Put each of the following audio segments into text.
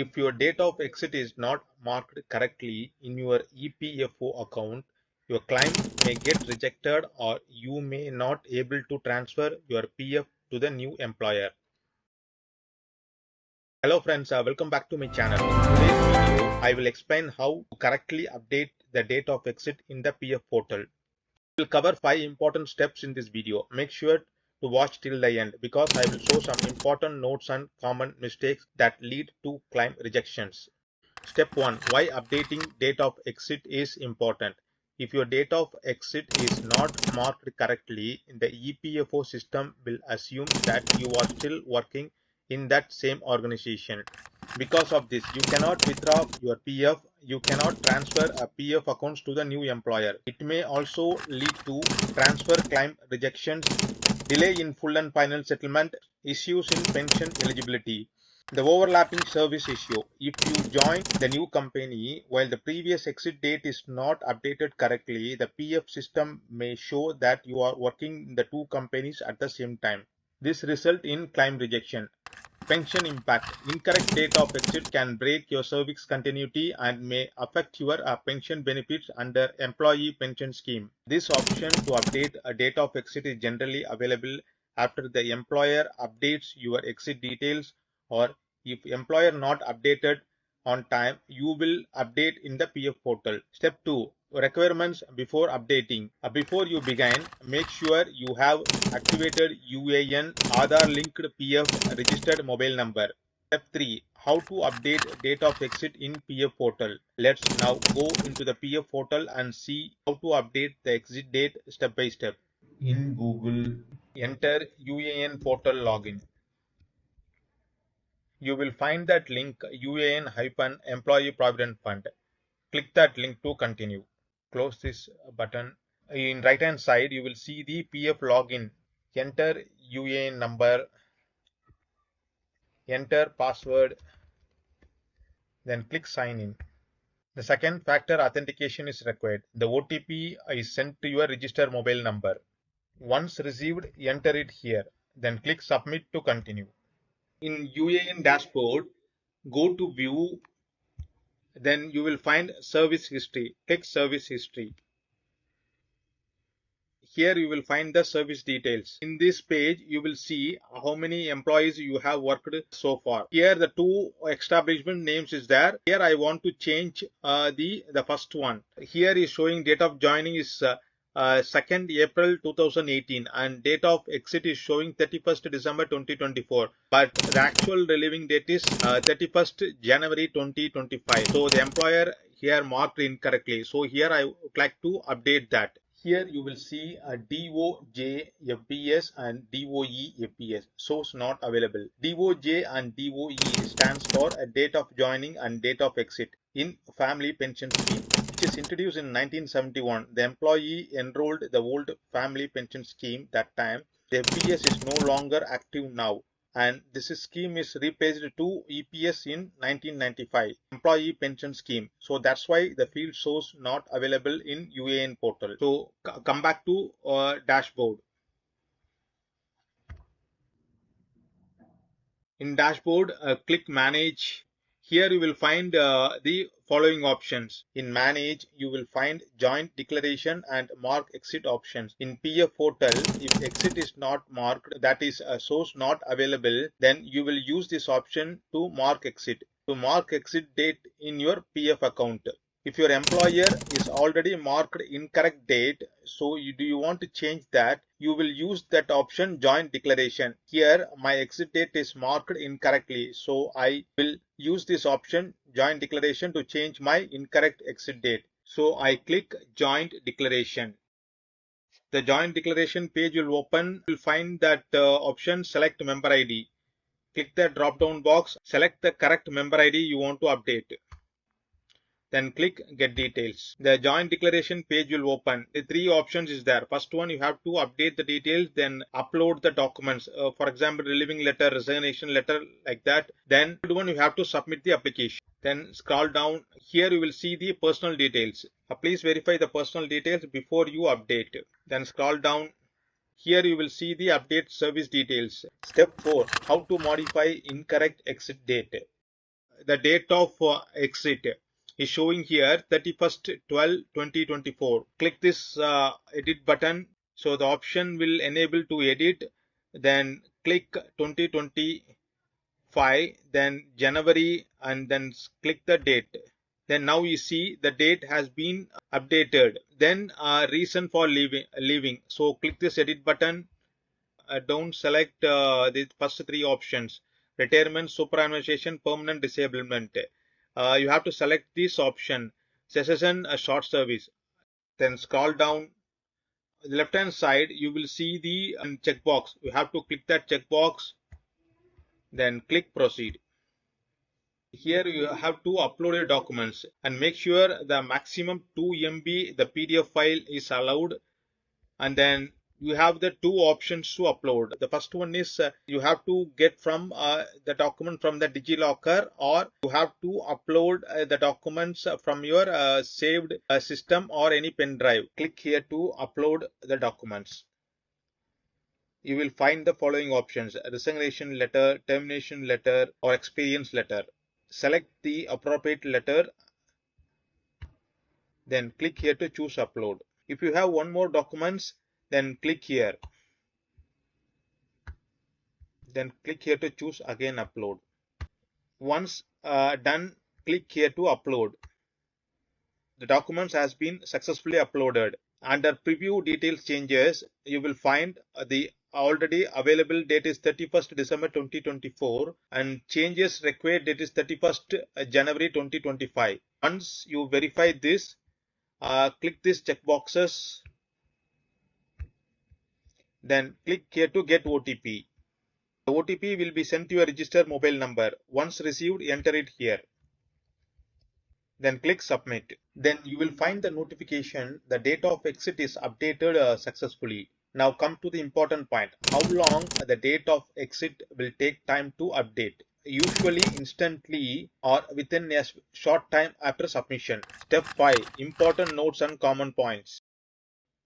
If your date of exit is not marked correctly in your EPFO account, your claim may get rejected or you may not able to transfer your PF to the new employer. Hello friends, welcome back to my channel. In today's video, I will explain how to correctly update the date of exit in the PF portal. We will cover 5 important steps in this video. Make sure to watch till the end because I will show some important notes and common mistakes that lead to claim rejections. Step 1. Why updating date of exit is important. If your date of exit is not marked correctly, the EPFO system will assume that you are still working in that same organization. Because of this, you cannot withdraw your PF, you cannot transfer a PF accounts to the new employer. It may also lead to transfer claim rejections, delay in full and final settlement, issues in pension eligibility. The overlapping service issue. If you join the new company while the previous exit date is not updated correctly, the PF system may show that you are working in the two companies at the same time. This results in claim rejection. Pension impact. Incorrect date of exit can break your service continuity and may affect your pension benefits under employee pension scheme. This option to update a date of exit is generally available after the employer updates your exit details, or if employer not updated on time, you will update in the PF portal. Step 2. Requirements before updating. Before you begin, make sure you have activated UAN Aadhaar linked PF registered mobile number. Step 3. How to update date of exit in PF portal. Let's now go into the PF portal and see how to update the exit date step by step. In Google, enter UAN portal login. You will find that link UAN-Employee Provident Fund. Click that link to continue. Close this button. In right hand side, you will see the PF login. Enter UAN number, enter password, then click sign in. The second factor authentication is required. The OTP is sent to your registered mobile number. Once received, enter it here. Then click submit to continue. In UAN dashboard, go to view. Then you will find service history. Click service history. Here you will find the service details. In this page, you will see how many employees you have worked so far. Here the two establishment names is there. Here I want to change the first one. Here is showing date of joining is 2nd April 2018 and date of exit is showing 31st December 2024. But the actual relieving date is 31st January 2025. So the employer here marked incorrectly. So here I would like to update that. Here you will see a DOJ FPS and DOE FPS. Source not available. DOJ and DOE stands for a date of joining and date of exit in family pension scheme, which is introduced in 1971. The employee enrolled the old family pension scheme that time. The FPS is no longer active now, and this scheme is replaced to EPS in 1995, employee pension scheme. So that's why the field shows not available in UAN portal. So come back to dashboard. In dashboard, click manage. Here you will find the following options. In manage, you will find joint declaration and mark exit options. In PF portal, if exit is not marked, that is a source not available, then you will use this option to mark exit. To mark exit date in your PF account. If your employer is already marked incorrect date, so do you want to change that, you will use that option joint declaration. Here my exit date is marked incorrectly, so I will use this option joint declaration to change my incorrect exit date. So I click joint declaration. The joint declaration page will open. You will find that option select member ID. Click the drop down box, select the correct member ID you want to update. Then click get details. The joint declaration page will open. The three options is there. First one, you have to update the details, then upload the documents. For example, relieving letter, resignation letter, like that. Then third one, you have to submit the application. Then scroll down. Here you will see the personal details. Please verify the personal details before you update. Then scroll down. Here you will see the update service details. Step 4. How to modify incorrect exit date. the date of exit is showing here 31st/12/2024. Click this edit button. So the option will enable to edit. Then click 2025, then January, and then click the date. Then now you see the date has been updated. Then reason for leaving. So click this edit button. Don't select the first three options: retirement, superannuation, permanent disablement. You have to select this option: cessation, short service. Then scroll down the left hand side, you will see the checkbox. You have to click that checkbox, then click proceed. Here you have to upload your documents and make sure the maximum 2 MB the PDF file is allowed. And then you have the two options to upload. The first one is you have to get from the document from the DigiLocker, or you have to upload the documents from your saved system or any pen drive. Click here to upload the documents. You will find the following options: resignation letter, termination letter, or experience letter. Select the appropriate letter, then click here to choose upload. If you have one more documents, then click here. Then click here to choose again upload. Once done, click here to upload. The documents has been successfully uploaded. Under preview details changes, you will find the already available date is 31st December 2024 and changes required date is 31st January 2025. Once you verify this, click these check boxes, then click here to get OTP. The OTP will be sent to your registered mobile number. Once received, enter it here. Then click submit. Then you will find the notification the date of exit is updated successfully. Now come to the important point. How long the date of exit will take time to update? Usually instantly or within a short time after submission. Step 5. Important notes and common points.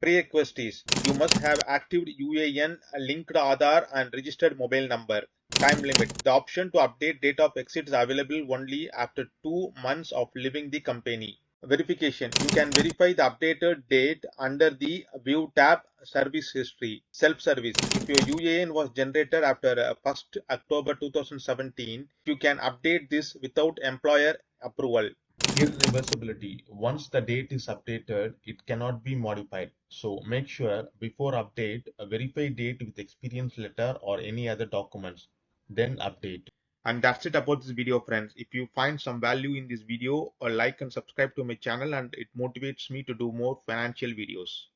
Prerequisite is you must have active UAN, linked Aadhaar and registered mobile number. Time limit. The option to update date of exit is available only after 2 months of leaving the company. Verification. You can verify the updated date under the View tab, Service History. Self-service. If your UAN was generated after 1st October 2017, you can update this without employer approval. Irreversibility. Once the date is updated, it cannot be modified. So make sure before update, verify date with experience letter or any other documents, then update. And that's it about this video, friends. If you find some value in this video, like and subscribe to my channel, and it motivates me to do more financial videos.